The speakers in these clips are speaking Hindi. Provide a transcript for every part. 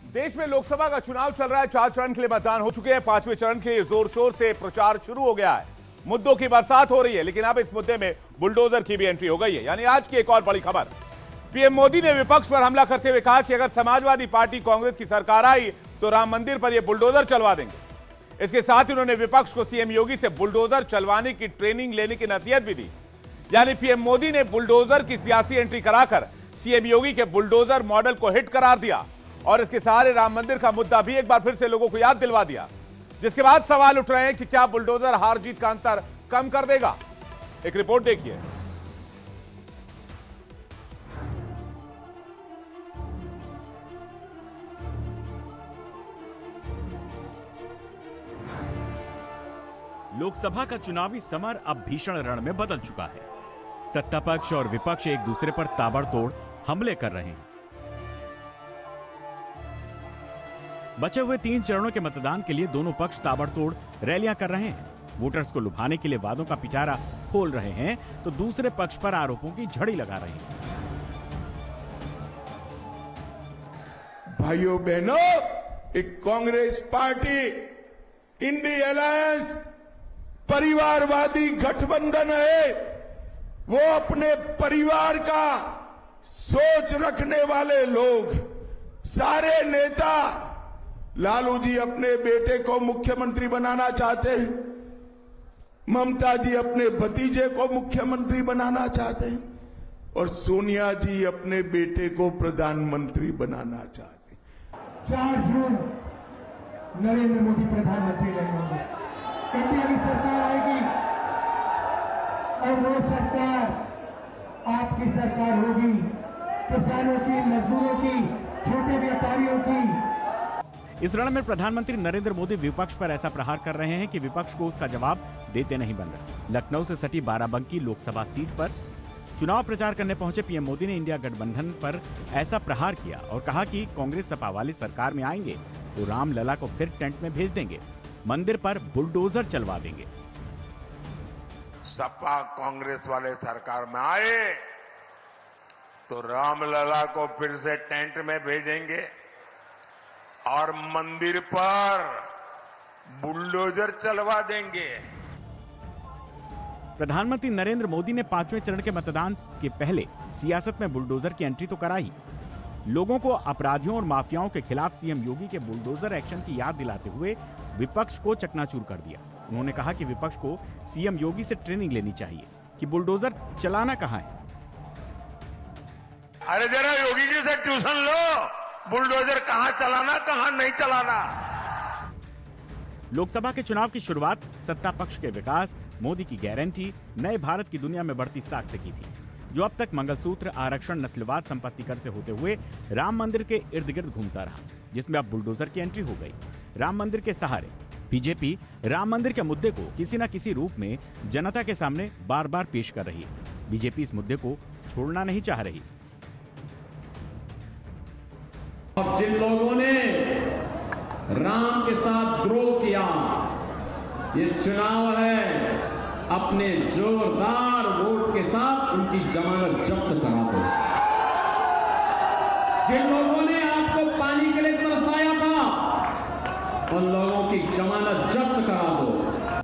देश में लोकसभा का चुनाव चल रहा है। 4 चरण के लिए मतदान हो चुके हैं। 5वें चरण के लिए जोर शोर से प्रचार शुरू हो गया है। मुद्दों की बरसात हो रही है, लेकिन अब इस मुद्दे में बुलडोजर की भी एंट्री हो गई है। यानी आज की एक और बड़ी खबर, पीएम मोदी ने विपक्ष पर हमला करते हुए कहा कि अगर समाजवादी पार्टी कांग्रेस की सरकार आई तो राम मंदिर पर यह बुलडोजर चलवा देंगे। इसके साथ ही उन्होंने विपक्ष को सीएम योगी से बुलडोजर चलवाने की ट्रेनिंग लेने की नसीहत भी दी। यानी पीएम मोदी ने बुलडोजर की सियासी एंट्री कराकर सीएम योगी के बुलडोजर मॉडल को हिट करार दिया और इसके सहारे राम मंदिर का मुद्दा भी एक बार फिर से लोगों को याद दिलवा दिया। जिसके बाद सवाल उठ रहे हैं कि क्या बुलडोजर हार जीत का अंतर कम कर देगा। एक रिपोर्ट देखिए। लोकसभा का चुनावी समर अब भीषण रण में बदल चुका है। सत्ता पक्ष और विपक्ष एक दूसरे पर ताबड़तोड़ हमले कर रहे हैं। बचे हुए 3 चरणों के मतदान के लिए दोनों पक्ष ताबड़तोड़ रैलियां कर रहे हैं। वोटर्स को लुभाने के लिए वादों का पिटारा खोल रहे हैं तो दूसरे पक्ष पर आरोपों की झड़ी लगा रहे हैं। भाइयों बहनों, एक कांग्रेस पार्टी इंडी अलायंस परिवारवादी गठबंधन है। वो अपने परिवार का सोच रखने वाले लोग, सारे नेता लालू जी अपने बेटे को मुख्यमंत्री बनाना चाहते हैं, ममता जी अपने भतीजे को मुख्यमंत्री बनाना चाहते हैं और सोनिया जी अपने बेटे को प्रधानमंत्री बनाना चाहते हैं। 4 जून नरेंद्र मोदी प्रधानमंत्री रहेंगे। एनडीए की सरकार आएगी और वो सरकार आपकी सरकार होगी, किसानों की, मजदूरों की, छोटे व्यापारियों की। इस रण में प्रधानमंत्री नरेंद्र मोदी विपक्ष पर ऐसा प्रहार कर रहे हैं कि विपक्ष को उसका जवाब देते नहीं बन रहा। लखनऊ से सटी बाराबंकी लोकसभा सीट पर चुनाव प्रचार करने पहुंचे पीएम मोदी ने इंडिया गठबंधन पर ऐसा प्रहार किया और कहा कि कांग्रेस सपा वाली सरकार में आएंगे तो रामलला को फिर टेंट में भेज देंगे, मंदिर पर बुलडोजर चलवा देंगे। सपा कांग्रेस वाले सरकार में आए तो रामलला को फिर से टेंट में भेजेंगे और मंदिर पर बुलडोजर चलवा देंगे। प्रधानमंत्री नरेंद्र मोदी ने 5वें चरण के मतदान के पहले सियासत में बुलडोजर की एंट्री तो कराई। लोगों को अपराधियों और माफियाओं के खिलाफ सीएम योगी के बुलडोजर एक्शन की याद दिलाते हुए विपक्ष को चकनाचूर कर दिया। उन्होंने कहा कि विपक्ष को सीएम योगी से ट्रेनिंग लेनी चाहिए कि बुलडोजर चलाना कहां है। अरे जरा योगी जी से ट्यूशन लो, बुलडोजर कहां चलाना कहां नहीं चलाना। लोकसभा के चुनाव की शुरुआत सत्ता पक्ष के विकास, मोदी की गारंटी, नए भारत की दुनिया में बढ़ती साख से की थी, जो अब तक मंगलसूत्र, आरक्षण, नस्लवाद, संपत्ति कर से होते हुए राम मंदिर के इर्द गिर्द घूमता रहा, जिसमें अब बुलडोजर की एंट्री हो गई। राम मंदिर के सहारे बीजेपी राम मंदिर के मुद्दे को किसी न किसी रूप में जनता के सामने बार बार पेश कर रही है। बीजेपी इस मुद्दे को छोड़ना नहीं चाह रही। जिन लोगों ने राम के साथ द्रोह किया, ये चुनाव है, अपने जोरदार वोट के साथ उनकी जमानत जब्त करा दो। जिन लोगों ने आपको पानी के लिए तरसाया था, उन लोगों की जमानत जब्त करा दो।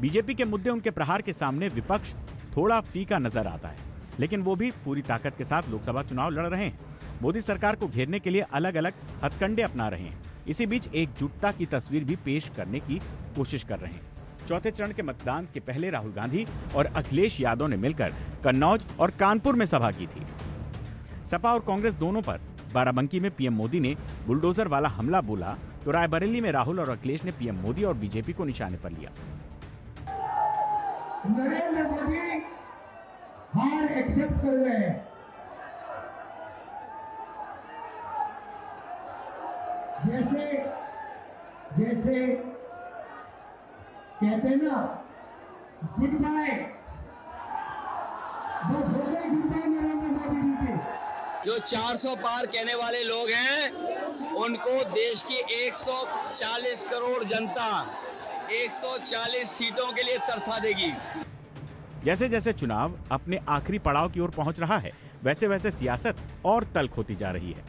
बीजेपी के मुद्दे, उनके प्रहार के सामने विपक्ष थोड़ा फीका नजर आता है, लेकिन वो भी पूरी ताकत के साथ लोकसभा चुनाव लड़ रहे हैं। मोदी सरकार को घेरने के लिए अलग अलग हथकंडे अपना रहे हैं। इसी बीच एकजुटता की तस्वीर भी पेश करने की कोशिश कर रहे हैं। 4थे चरण के मतदान के पहले राहुल गांधी और अखिलेश यादव ने मिलकर कन्नौज और कानपुर में सभा की थी। सपा और कांग्रेस दोनों पर बाराबंकी में पीएम मोदी ने बुलडोजर वाला हमला बोला तो रायबरेली में राहुल और अखिलेश ने पीएम मोदी और बीजेपी को निशाने पर लिया। नरेंद्र मोदी हार एक्सेप्ट कर रहे हैं। जैसे कहते हैं ना, गुड बाय, बस हो गई गुड बाय नरेंद्र मोदी जी के। जो 400 पार कहने वाले लोग हैं, उनको देश की 140 करोड़ जनता 140 सीटों के लिए तरसा देगी। जैसे जैसे चुनाव अपने आखिरी पड़ाव की ओर पहुंच रहा है, वैसे वैसे सियासत और तल्ख होती जा रही है।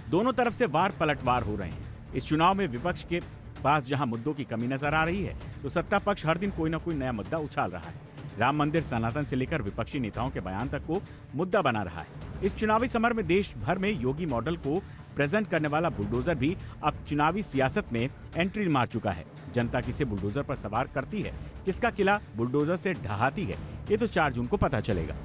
दोनों तरफ से वार पलटवार हो रहे हैं। इस चुनाव में विपक्ष के पास जहां मुद्दों की कमी नजर आ रही है, तो सत्ता पक्ष हर दिन कोई न कोई नया मुद्दा उछाल रहा है। राम मंदिर सनातन से लेकर विपक्षी नेताओं के बयान तक को मुद्दा बना रहा है। इस चुनावी समर में देश भर में योगी मॉडल को प्रेजेंट करने वाला बुलडोजर भी अब चुनावी सियासत में एंट्री मार चुका है। जनता किसे बुलडोजर पर सवार करती है, किसका किला बुलडोजर से ढहाती है, ये तो 4 जून को पता चलेगा।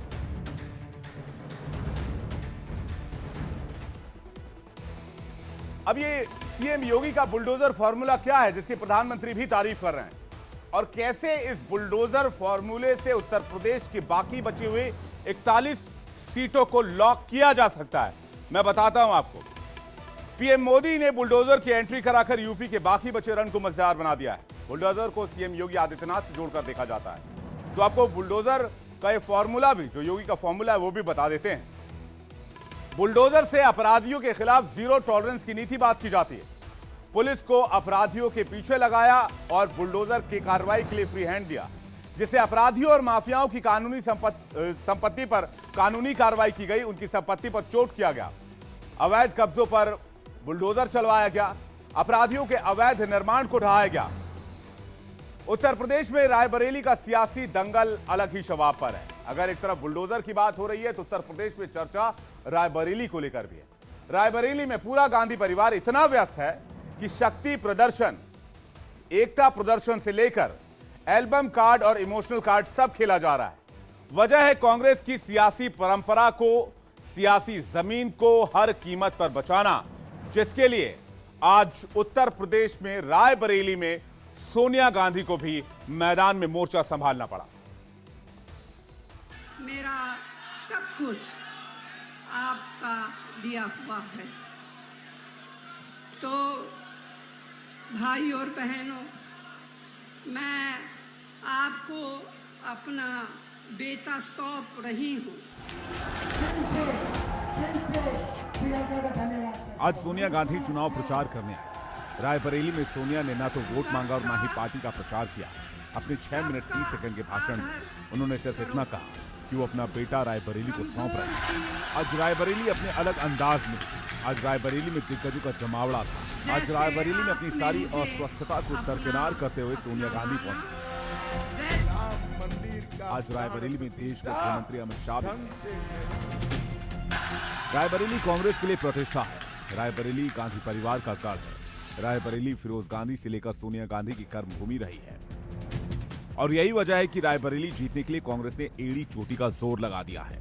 अब ये सीएम योगी का बुलडोजर फॉर्मूला क्या है जिसकी प्रधानमंत्री भी तारीफ कर रहे हैं, और कैसे इस बुलडोजर फॉर्मूले से उत्तर प्रदेश की बाकी बची हुई 41 सीटों को लॉक किया जा सकता है, मैं बताता हूं आपको। पीएम मोदी ने बुलडोजर की एंट्री कराकर यूपी के बाकी बचे रण को मजेदार बना दिया है। बुलडोजर को सीएम योगी आदित्यनाथ से जोड़कर देखा जाता है। तो आपको बुलडोजर का ये फॉर्मूला भी, जो योगी का फॉर्मूला है, वो भी बता देते हैं। बुलडोजर से अपराधियों के खिलाफ जीरो टॉलरेंस की नीति बात की जाती है। पुलिस को अपराधियों के पीछे लगाया और बुलडोजर की कार्रवाई के लिए फ्री हैंड दिया, जिससे अपराधियों और माफियाओं की कानूनी संपत्ति पर कानूनी कार्रवाई की गई, उनकी संपत्ति पर चोट किया गया। अवैध कब्जों पर बुलडोजर चलवाया गया, अपराधियों के अवैध निर्माण को ढहाया गया। उत्तर प्रदेश में रायबरेली का सियासी दंगल अलग ही शवाब पर है। अगर एक तरफ बुलडोजर की बात हो रही है तो उत्तर प्रदेश में चर्चा रायबरेली को लेकर भी है। रायबरेली में पूरा गांधी परिवार इतना व्यस्त है कि शक्ति प्रदर्शन, एकता प्रदर्शन से लेकर एल्बम कार्ड और इमोशनल कार्ड सब खेला जा रहा है। वजह है कांग्रेस की सियासी परंपरा को, सियासी जमीन को हर कीमत पर बचाना, जिसके लिए आज उत्तर प्रदेश में रायबरेली में सोनिया गांधी को भी मैदान में मोर्चा संभालना पड़ा। मेरा सब कुछ आपका दिया हुआ है, तो भाई और बहनों, मैं आपको अपना बेटा सौंप रही हूँ। आज सोनिया गांधी चुनाव प्रचार करने आए। रायबरेली में सोनिया ने ना तो वोट मांगा और ना ही पार्टी का प्रचार किया। अपने 6 मिनट 30 सेकंड के भाषण में उन्होंने सिर्फ इतना कहा कि वो अपना बेटा रायबरेली को सौंप रहे हैं। आज रायबरेली अपने अलग अंदाज में, आज रायबरेली में दिग्गजों का जमावड़ा था। आज रायबरेली में अपनी सारी अस्वस्थता को दरकिनार करते हुए सोनिया गांधी पहुंची। आज रायबरेली में देश के गृहमंत्री अमित शाह भी। रायबरेली कांग्रेस के लिए प्रतिष्ठा है। रायबरेली गांधी परिवार का गढ़ है। रायबरेली फिरोज गांधी से लेकर सोनिया गांधी की कर्मभूमि रही है, और यही वजह है कि रायबरेली जीतने के लिए कांग्रेस ने एड़ी चोटी का जोर लगा दिया है।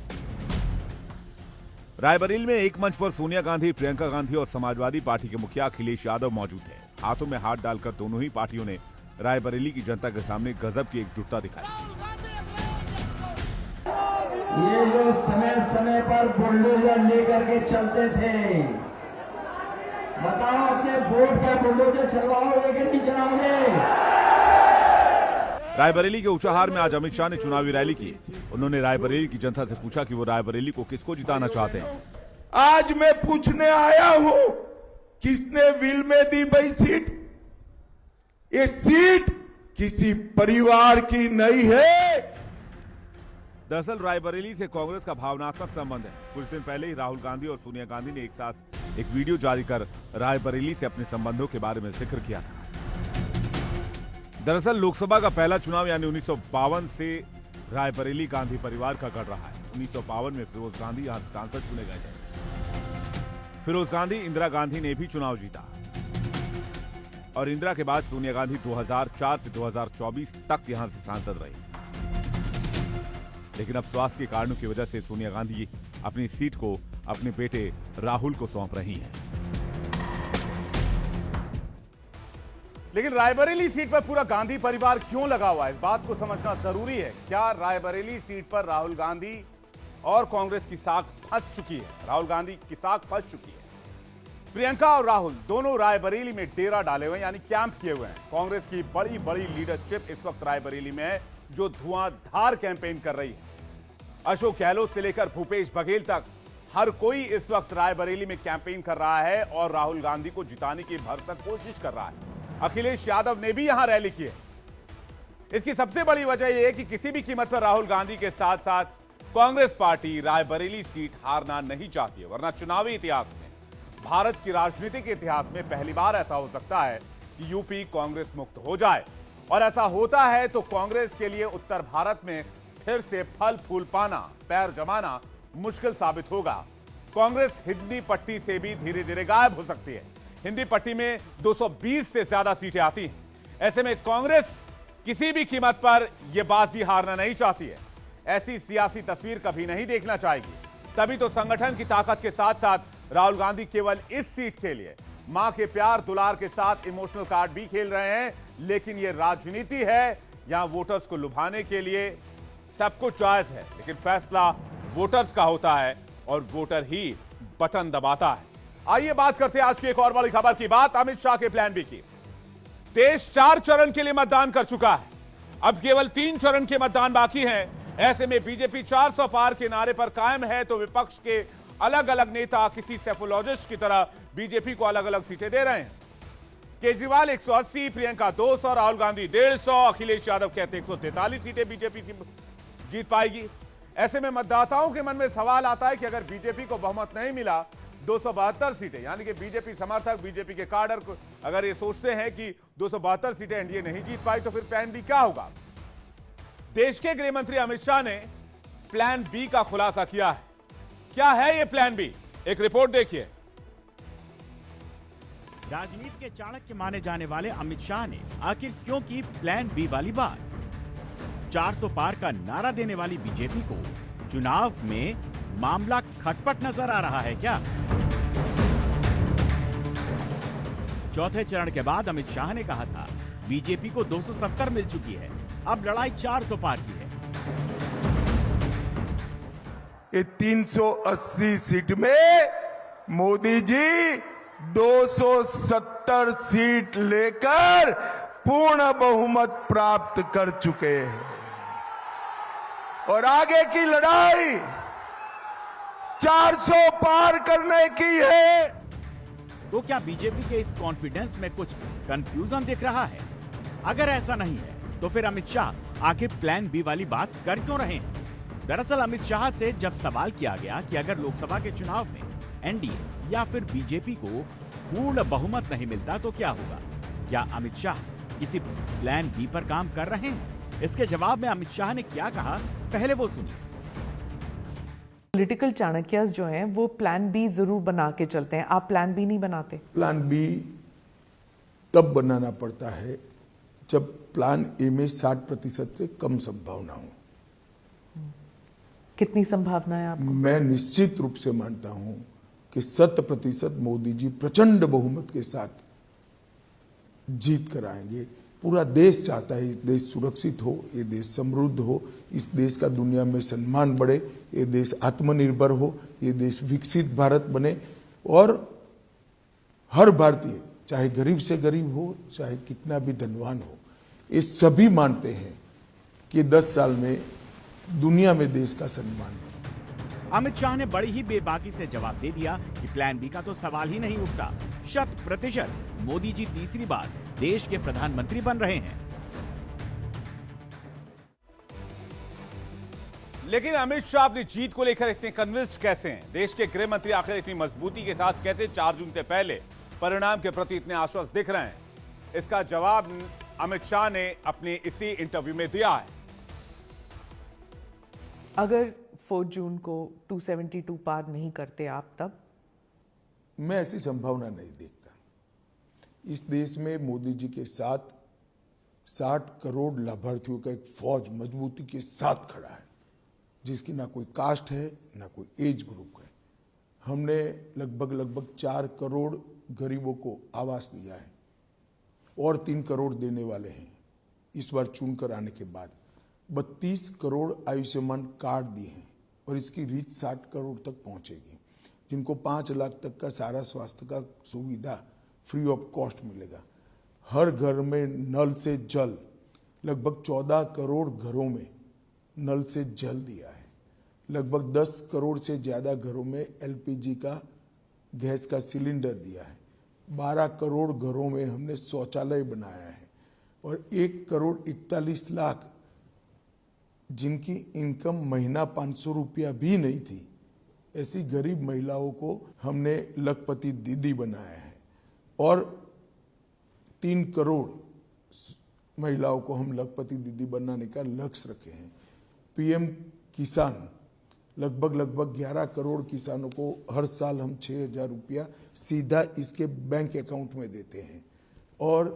रायबरेली में एक मंच पर सोनिया गांधी, प्रियंका गांधी और समाजवादी पार्टी के मुखिया अखिलेश यादव मौजूद थे। हाथों में हाथ डालकर दोनों ही पार्टियों ने रायबरेली की जनता के सामने गजब की एकजुटता दिखाई। ये जो समय समय पर बुलडोजर लेकर के चलते थे, बताओ अपने वोट का बुलडोजर चलवाओगे कि नहीं चलाओगे? रायबरेली के ऊंचाहार में आज अमित शाह ने चुनावी रैली की। उन्होंने रायबरेली की जनता से पूछा कि वो रायबरेली को किसको जिताना चाहते हैं। आज मैं पूछने आया हूं, किसने विल में दी भाई सीट? ये सीट किसी परिवार की नहीं है। दरअसल रायबरेली से कांग्रेस का भावनात्मक संबंध है। कुछ दिन पहले ही राहुल गांधी और सोनिया गांधी ने एक साथ एक वीडियो जारी कर रायबरेली से अपने संबंधों के बारे में जिक्र किया था। दरअसल लोकसभा का पहला चुनाव यानी 1952 से रायबरेली गांधी परिवार का गढ़ रहा है। 1952 में फिरोज गांधी यहां से सांसद चुने गए थे। फिरोज गांधी, इंदिरा गांधी ने भी चुनाव जीता, और इंदिरा के बाद सोनिया गांधी 2004 से 2024 तक यहां से सांसद रही। लेकिन अब स्वास्थ्य के कारणों की वजह से सोनिया गांधी अपनी सीट को अपने बेटे राहुल को सौंप रही हैं। लेकिन रायबरेली सीट पर पूरा गांधी परिवार क्यों लगा हुआ है, इस बात को समझना जरूरी है। क्या रायबरेली सीट पर राहुल गांधी और कांग्रेस की साख फंस चुकी है? राहुल गांधी की साख फंस चुकी है। प्रियंका और राहुल दोनों रायबरेली में डेरा डाले हुए हैं, यानी कैंप किए हुए हैं। कांग्रेस की बड़ी बड़ी लीडरशिप इस वक्त रायबरेली में है, जो धुआंधार कैंपेन कर रही है। अशोक गहलोत से लेकर भूपेश बघेल तक हर कोई इस वक्त रायबरेली में कैंपेन कर रहा है और राहुल गांधी को जिताने की भरसक कोशिश कर रहा है। अखिलेश यादव ने भी यहां रैली की है। इसकी सबसे बड़ी वजह यह है कि किसी भी कीमत पर राहुल गांधी के साथ साथ कांग्रेस पार्टी रायबरेली सीट हारना नहीं चाहती है, वरना चुनावी इतिहास में भारत की राजनीति के इतिहास में पहली बार ऐसा हो सकता है कि यूपी कांग्रेस मुक्त हो जाए, और ऐसा होता है तो कांग्रेस के लिए उत्तर भारत में फिर से फल फूल पाना, पैर जमाना मुश्किल साबित होगा। कांग्रेस हिंदी पट्टी से भी धीरे धीरे गायब हो सकती है। हिंदी पट्टी में 220 से ज्यादा सीटें आती हैं। ऐसे में कांग्रेस किसी भी कीमत पर यह बाजी हारना नहीं चाहती है। ऐसी सियासी तस्वीर कभी नहीं देखना चाहेगी। तभी तो संगठन की ताकत के साथ साथ राहुल गांधी केवल इस सीट के लिए मां के प्यार दुलार के साथ इमोशनल कार्ड भी खेल रहे हैं। लेकिन यह राजनीति है, यहां वोटर्स को लुभाने के लिए सब कुछ जायज है, लेकिन फैसला वोटर्स का होता है और वोटर ही बटन दबाता है। आइए बात करते हैं आज की एक और बड़ी खबर की। बात अमित शाह के प्लान बी की। देश 4 चरण के लिए मतदान कर चुका है, अब केवल 3 चरण के मतदान बाकी हैं। ऐसे में बीजेपी 400 पार के नारे पर कायम है तो विपक्ष के अलग अलग नेता किसी सेफोलॉजिस्ट की तरह बीजेपी को अलग अलग सीटें दे रहे हैं। केजरीवाल 180, प्रियंका 200, राहुल गांधी 150, अखिलेश यादव कहते 143 सीटें बीजेपी से जीत पाएगी। ऐसे में मतदाताओं के मन में सवाल आता है कि अगर बीजेपी को बहुमत नहीं मिला, 272 सीटें, यानी कि बीजेपी समर्थक, बीजेपी के काडर को अगर ये सोचते हैं कि 272 सीटें एनडीए नहीं जीत पाई तो फिर प्लान बी क्या होगा। देश के गृह मंत्री अमित शाह ने प्लान बी का खुलासा किया है। क्या है ये प्लान बी, एक रिपोर्ट देखिए। राजनीति के चाणक्य माने जाने वाले अमित शाह ने आखिर क्यों की प्लान बी वाली बात। 400 पार का नारा देने वाली बीजेपी को चुनाव में मामला खटपट नजर आ रहा है क्या? चौथे चरण के बाद अमित शाह ने कहा था बीजेपी को 270 मिल चुकी है, अब लड़ाई 400 पार की है। ये 380 सीट में मोदी जी 270 सीट लेकर पूर्ण बहुमत प्राप्त कर चुके हैं और आगे की लड़ाई 400 पार करने की है। तो क्या बीजेपी के इस कॉन्फिडेंस में कुछ कंफ्यूजन दिख रहा है? अगर ऐसा नहीं है तो फिर अमित शाह आखिर प्लान बी वाली बात कर क्यों रहे हैं? दरअसल अमित शाह से जब सवाल किया गया कि अगर लोकसभा के चुनाव में एनडीए या फिर बीजेपी को पूर्ण बहुमत नहीं मिलता तो क्या होगा, क्या अमित शाह किसी प्लान बी पर काम कर रहे हैं? इसके जवाब में अमित शाह ने क्या कहा, पहले वो सुनिए। पॉलिटिकल चाणक्यस जो हैं वो प्लान बी जरूर बना के चलते हैं, आप प्लान बी नहीं बनाते? प्लान बी तब बनाना पड़ता है जब प्लान ए में 60% से कम संभावना हो। कितनी संभावना है आपको? मैं निश्चित रूप से मानता हूं कि 100% मोदी जी प्रचंड बहुमत के साथ जीत कर आएंगे। पूरा देश चाहता है, इस देश सुरक्षित हो, ये देश समृद्ध हो, इस देश का दुनिया में सम्मान बढ़े, ये देश आत्मनिर्भर हो, ये देश विकसित भारत बने और हर भारतीय चाहे गरीब से गरीब हो, चाहे कितना भी धनवान हो, ये सभी मानते हैं कि 10 साल में दुनिया में देश का सम्मान। अमित शाह ने बड़ी ही बेबाकी से जवाब दे दिया कि प्लान बी का तो सवाल ही नहीं उठता। 100% मोदी जी तीसरी बार देश के प्रधानमंत्री बन रहे हैं। लेकिन अमित शाह अपनी जीत को लेकर इतने कन्विंस्ड कैसे हैं? देश के गृह मंत्री आखिर इतनी मजबूती के साथ कैसे 4 जून से पहले परिणाम के प्रति इतने आश्वस्त दिख रहे हैं? इसका जवाब अमित शाह ने अपने इसी इंटरव्यू में दिया है। अगर 4 जून को 272 पार नहीं करते आप, तब? मैं ऐसी संभावना नहीं देखता। इस देश में मोदी जी के साथ 60 करोड़ लाभार्थियों का एक फौज मजबूती के साथ खड़ा है, जिसकी ना कोई कास्ट है ना कोई एज ग्रुप है। हमने लगभग 4 करोड़ गरीबों को आवास दिया है और 3 करोड़ देने वाले हैं इस बार चुनकर आने के बाद। 32 करोड़ आयुष्मान कार्ड दिए हैं और इसकी रीच 60 करोड़ तक पहुंचेगी, जिनको 5 लाख तक का सारा स्वास्थ्य का सुविधा फ्री ऑफ कॉस्ट मिलेगा। हर घर में नल से जल, लगभग 14 करोड़ घरों में नल से जल दिया है। लगभग 10 करोड़ से ज़्यादा घरों में एलपीजी का गैस का सिलेंडर दिया है। 12 करोड़ घरों में हमने शौचालय बनाया है और 1 करोड़ 41 लाख जिनकी इनकम महीना 500 रुपया भी नहीं थी, ऐसी गरीब महिलाओं को हमने लखपति दीदी बनाया है और 3 करोड़ महिलाओं को हम लखपति दीदी बनाने का लक्ष्य रखे हैं। पीएम किसान लगभग 11 करोड़ किसानों को हर साल हम 6,000 रुपया सीधा इसके बैंक अकाउंट में देते हैं और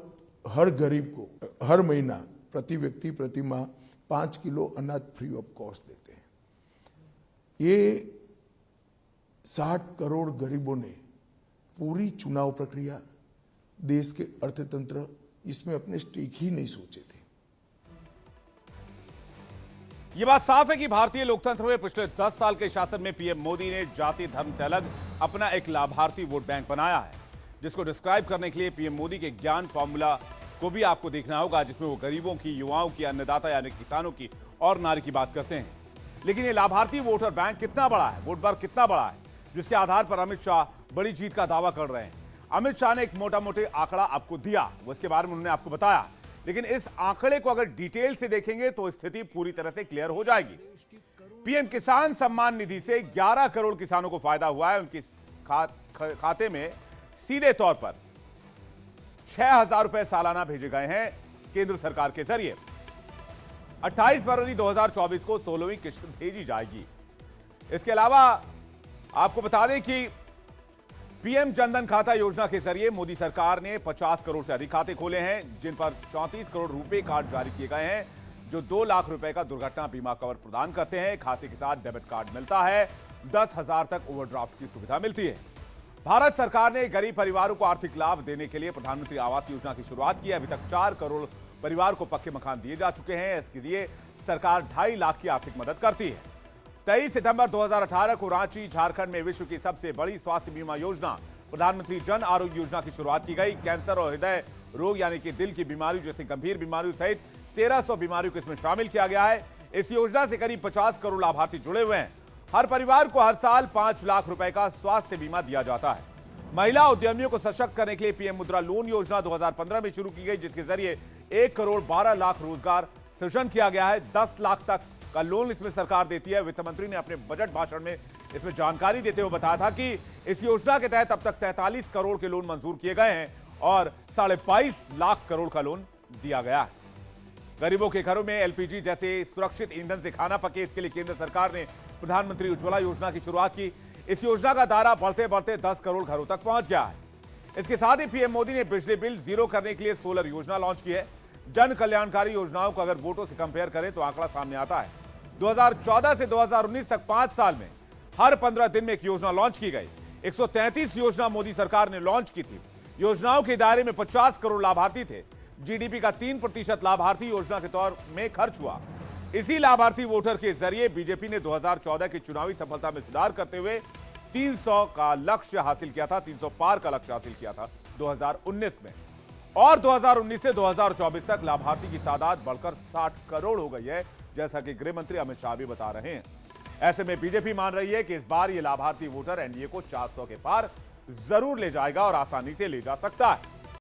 हर गरीब को हर महीना प्रति व्यक्ति प्रति माह 5 किलो अनाज फ्री ऑफ कॉस्ट देते हैं। ये 60 करोड़ गरीबों ने पूरी चुनाव प्रक्रिया, देश के अर्थतंत्र, इसमें अपने स्टेक ही नहीं सोचे थे। यह बात साफ है कि भारतीय लोकतंत्र में पिछले 10 साल के शासन में पीएम मोदी ने जाति धर्म से अलग अपना एक लाभार्थी वोट बैंक बनाया है, जिसको डिस्क्राइब करने के लिए पीएम मोदी के ज्ञान फॉर्मूला को भी आपको देखना होगा, जिसमें वो गरीबों की, युवाओं की, अन्नदाता यानी किसानों की और नारी की बात करते हैं। लेकिन ये लाभार्थी वोटर बैंक कितना बड़ा है, वोट बैंक कितना बड़ा है, जिसके आधार पर अमित शाह बड़ी जीत का दावा कर रहे हैं। अमित शाह ने एक मोटा मोटे आंकड़ा आपको दिया, वो इसके बारे में उन्होंने आपको बताया, लेकिन इस आंकड़े को अगर डिटेल से देखेंगे तो स्थिति पूरी तरह से क्लियर हो जाएगी। पीएम किसान सम्मान निधि से 11 करोड़ किसानों को फायदा हुआ है। उनके खाते में सीधे तौर पर 6,000 रुपए सालाना भेजे गए हैं केंद्र सरकार के जरिए। 28 फरवरी 2024 को 16वीं किस्त भेजी जाएगी। इसके अलावा आपको बता दें कि पीएम जनधन खाता योजना के जरिए मोदी सरकार ने 50 करोड़ से अधिक खाते खोले हैं, जिन पर 34 करोड़ रुपए कार्ड जारी किए गए हैं, जो 2 लाख रुपए का दुर्घटना बीमा कवर प्रदान करते हैं। खाते के साथ डेबिट कार्ड मिलता है, 10,000 तक ओवरड्राफ्ट की सुविधा मिलती है। भारत सरकार ने गरीब परिवारों को आर्थिक लाभ देने के लिए प्रधानमंत्री आवास योजना की शुरुआत की है। अभी तक 4 करोड़ परिवार को पक्के मकान दिए जा चुके हैं। इसके लिए सरकार 2.5 लाख की आर्थिक मदद करती है। 23 सितंबर 2018 को रांची, झारखंड में विश्व की सबसे बड़ी स्वास्थ्य बीमा योजना प्रधानमंत्री जन आरोग्य योजना की शुरुआत की गई। कैंसर और हृदय रोग यानी कि दिल की बीमारी जैसी गंभीर बीमारियों सहित 1300 बीमारियों को इसमें शामिल किया गया है। इस योजना से करीब 50 करोड़ लाभार्थी जुड़े हुए हैं। हर परिवार को हर साल 5 लाख रुपए का स्वास्थ्य बीमा दिया जाता है। महिला उद्यमियों को सशक्त करने के लिए पीएम मुद्रा लोन योजना 2015 में शुरू की गई, जिसके जरिए 1 करोड़ 12 लाख रोजगार सृजन किया गया है। 10 लाख तक का लोन इसमें सरकार देती है। वित्त मंत्री ने अपने बजट भाषण में इसमें जानकारी देते हुए बताया था कि इस योजना के तहत अब तक 43 करोड़ के लोन मंजूर किए गए हैं और 22.5 लाख करोड़ का लोन दिया गया है। गरीबों के घरों में एलपीजी जैसे सुरक्षित ईंधन से खाना पके, इसके लिए केंद्र सरकार ने प्रधानमंत्री उज्ज्वला योजना की शुरुआत की। इस योजना का दायरा बढ़ते बढ़ते 10 करोड़ घरों तक पहुंच गया है। इसके साथ ही पीएम मोदी ने बिजली बिल जीरो करने के लिए सोलर योजना लॉन्च की है। जन कल्याणकारी योजनाओं को अगर वोटों से कंपेयर करें तो आंकड़ा सामने आता है। 2014 से 2019 तक 5 साल में हर 15 दिन में एक योजना लॉन्च की गई। 133 योजना मोदी सरकार ने लॉन्च की थी। योजनाओं के दायरे में 50 करोड़ लाभार्थी थे। जीडीपी का 3% लाभार्थी योजना के तौर में खर्च हुआ। इसी लाभार्थी वोटर के जरिए बीजेपी ने 2014 की चुनावी सफलता में सुधार करते हुए 300 का लक्ष्य हासिल किया था, 300 पार का लक्ष्य हासिल किया था 2019 में। और 2019 से 2024 तक लाभार्थी की तादाद बढ़कर 60 करोड़ हो गई है, जैसा कि गृह मंत्री अमित शाह भी बता रहे हैं। ऐसे में बीजेपी मान रही है कि इस बार ये लाभार्थी वोटर एनडीए को 400 के पार जरूर ले जाएगा और आसानी से ले जा सकता है।